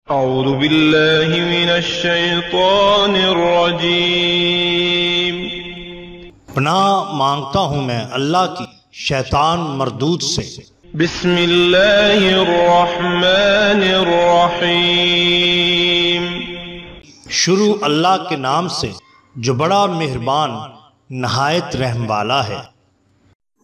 औज़ु बिल्लाहि मिनश शैतानिर रजीम। पनाह मांगता हूँ मैं अल्लाह की शैतान मरदूद से। बिस्मिल्लाहिर रहमानिर रहीम। शुरू अल्लाह के नाम से जो बड़ा मेहरबान नहायत रहम वाला है।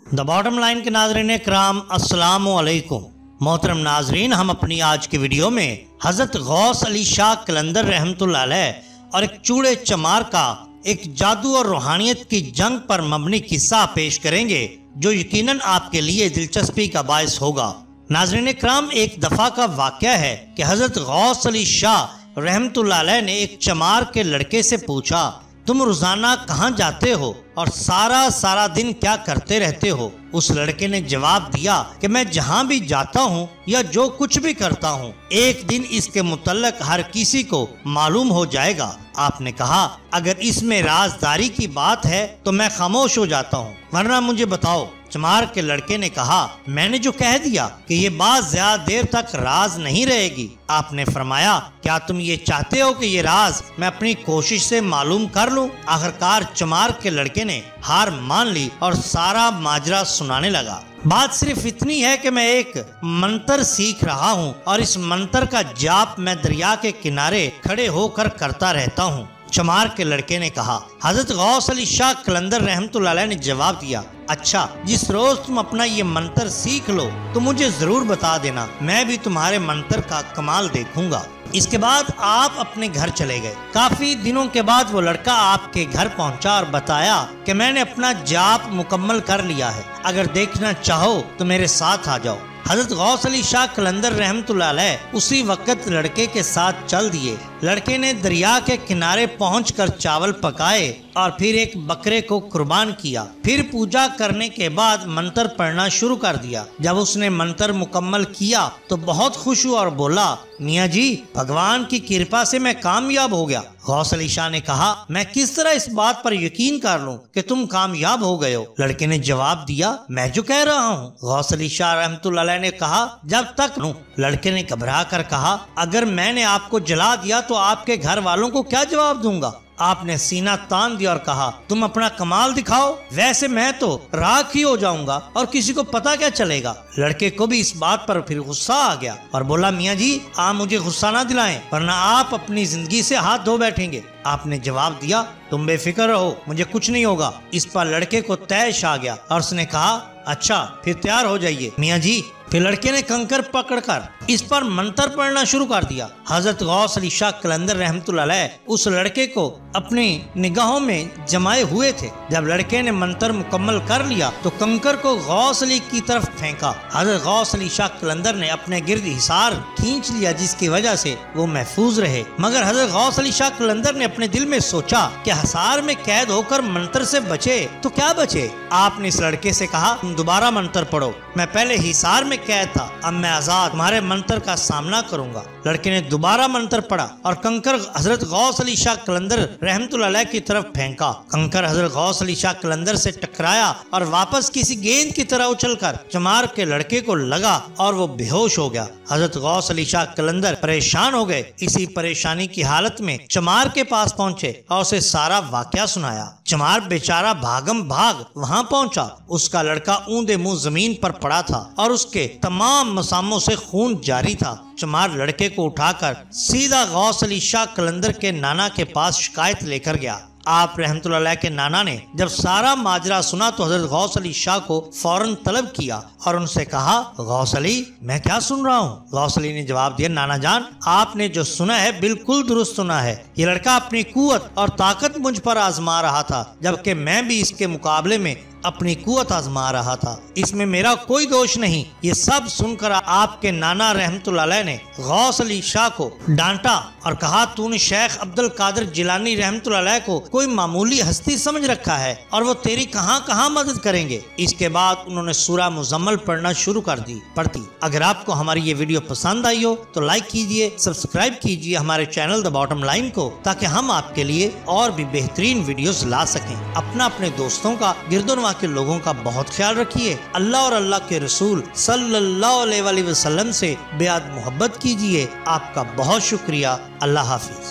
द बॉटम लाइन के नाज़रीन कराम अस्सलामु अलैकुम। मोहतरम नाजरीन, हम अपनी आज की वीडियो में हज़रत गौस अली शाह कलंदर रहमतुल्लाह अलैह और एक चूड़े चमार का एक जादू और रूहानियत की जंग पर मबनी किस्सा पेश करेंगे जो यकीनन आपके लिए दिलचस्पी का बायस होगा। नाजरीन कराम, एक दफा का वाक़या है कि हज़रत गौस अली शाह रहमतुल्लाह अलैह ने एक चमार के लड़के से पूछा, तुम रोजाना कहाँ जाते हो और सारा दिन क्या करते रहते हो? उस लड़के ने जवाब दिया कि मैं जहाँ भी जाता हूँ या जो कुछ भी करता हूँ एक दिन इसके मुतल्लक हर किसी को मालूम हो जाएगा। आपने कहा, अगर इसमें राजदारी की बात है तो मैं खामोश हो जाता हूँ, वरना मुझे बताओ। चमार के लड़के ने कहा, मैंने जो कह दिया कि ये बात ज्यादा देर तक राज नहीं रहेगी। आपने फरमाया, क्या तुम ये चाहते हो कि ये राज मैं अपनी कोशिश से मालूम कर लूं? आखिरकार चमार के लड़के ने हार मान ली और सारा माजरा सुनाने लगा। बात सिर्फ इतनी है कि मैं एक मंत्र सीख रहा हूँ और इस मंत्र का जाप मैं दरिया के किनारे खड़े होकर करता रहता हूँ। चमार के लड़के ने कहा। हजरत गौस अली शाह कलंदर रहमतुल्लाह अलैह ने जवाब दिया, अच्छा, जिस रोज तुम अपना ये मंत्र सीख लो तो मुझे जरूर बता देना, मैं भी तुम्हारे मंत्र का कमाल देखूंगा। इसके बाद आप अपने घर चले गए। काफी दिनों के बाद वो लड़का आपके घर पहुंचा और बताया कि मैंने अपना जाप मुकम्मल कर लिया है, अगर देखना चाहो तो मेरे साथ आ जाओ। हजरत गौस अली शाह कलंदर रहमतुल्लाह अलैह उसी वक्त लड़के के साथ चल दिए। लड़के ने दरिया के किनारे पहुंचकर चावल पकाए और फिर एक बकरे को कुर्बान किया। फिर पूजा करने के बाद मंत्र पढ़ना शुरू कर दिया। जब उसने मंत्र मुकम्मल किया तो बहुत खुश हुआ और बोला, मियाँ जी, भगवान की कृपा से मैं कामयाब हो गया। गौस अली शाह ने कहा, मैं किस तरह इस बात पर यकीन कर लूं कि तुम कामयाब हो गए हो? लड़के ने जवाब दिया, मैं जो कह रहा हूँ। गौस अली शाह रहमतुल्लाह अलैह ने कहा, जब तक नूं। लड़के ने घबरा कर कहा, अगर मैंने आपको जला दिया तो आपके घर वालों को क्या जवाब दूंगा? आपने सीना तान दिया और कहा, तुम अपना कमाल दिखाओ, वैसे मैं तो राख ही हो जाऊंगा और किसी को पता क्या चलेगा। लड़के को भी इस बात पर फिर गुस्सा आ गया और बोला, मियाँ जी, आप मुझे गुस्सा ना दिलाएं वरना आप अपनी जिंदगी से हाथ धो बैठेंगे। आपने जवाब दिया, तुम बेफिक्र रहो, मुझे कुछ नहीं होगा। इस पर लड़के को तैश आ गया और उसने कहा, अच्छा, फिर तैयार हो जाइए मियाँ जी। फिर लड़के ने कंकर पकड़कर इस पर मंत्र पढ़ना शुरू कर दिया। हजरत गौस अली शाह कलंदर रहमतुल्लाह अलैह उस लड़के को अपनी निगाहों में जमाए हुए थे। जब लड़के ने मंत्र मुकम्मल कर लिया तो कंकर को गौस अली की तरफ फेंका। हजरत गौस अली शाह कलंदर ने अपने गिर्द हिसार खींच लिया, जिसकी वजह से वो महफूज रहे। मगर हजरत गौस अली शाह कलंदर ने अपने दिल में सोचा कि हिसार में कैद होकर मंत्र से बचे तो क्या बचे। आपने इस लड़के से कहा, तुम दोबारा मंत्र पढ़ो, मैं पहले हिसार में कैद था, अब मैं आजाद तुम्हारे मंत्र का सामना करूंगा। लड़के ने दोबारा मंत्र पढ़ा और कंकर हजरत गौस अली शाह कलंदर रहमतुल्लाह अलैह की तरफ फेंका। कंकर हजरत गौस अली शाह कलंदर से टकराया और वापस किसी गेंद की तरह उछलकर चमार के लड़के को लगा और वो बेहोश हो गया। हजरत गौस अली शाह कलंदर परेशान हो गए। इसी परेशानी की हालत में चमार के पास पहुंचे और उसे सारा वाकया सुनाया। चमार बेचारा भागम भाग वहां पहुंचा। उसका लड़का ऊंधे मुंह जमीन पर पड़ा था और उसके तमाम मसामों से खून जारी था। चमार लड़के को उठाकर सीधा गौस अली शाह कलंदर के नाना के पास शिकायत लेकर गया। आप रहमतुल्लाह अलैह के नाना ने जब सारा माजरा सुना तो हजरत गौस अली शाह को फौरन तलब किया और उनसे कहा, गौस अली, मैं क्या सुन रहा हूँ? गौस अली ने जवाब दिया, नाना जान, आपने जो सुना है बिल्कुल दुरुस्त सुना है। ये लड़का अपनी कुव्वत और ताकत मुझ पर आजमा रहा था, जबकि मैं भी इसके मुकाबले में अपनी कुव्वत आजमा रहा था। इसमें मेरा कोई दोष नहीं। ये सब सुनकर आपके नाना रहमतुल्लाह अलैह ने गौस अली शाह को डांटा और कहा, तूने शेख अब्दुल कादिर जिलानी रहमतुल्लाह अलैह को कोई मामूली हस्ती समझ रखा है और वो तेरी कहाँ मदद करेंगे। इसके बाद उन्होंने सूरा मुजम्मल पढ़ना शुरू कर दी। अगर आपको हमारी ये वीडियो पसंद आई हो तो लाइक कीजिए, सब्सक्राइब कीजिए हमारे चैनल द बॉटम लाइन को, ताकि हम आपके लिए और भी बेहतरीन वीडियोस ला सकें। अपने दोस्तों का गिरदोनवा अल्लाह के लोगों का बहुत ख्याल रखिए। अल्लाह और अल्लाह के रसूल सल्लल्लाहु अलैहि वसल्लम से बेहद मोहब्बत कीजिए। आपका बहुत शुक्रिया। अल्लाह हाफिज।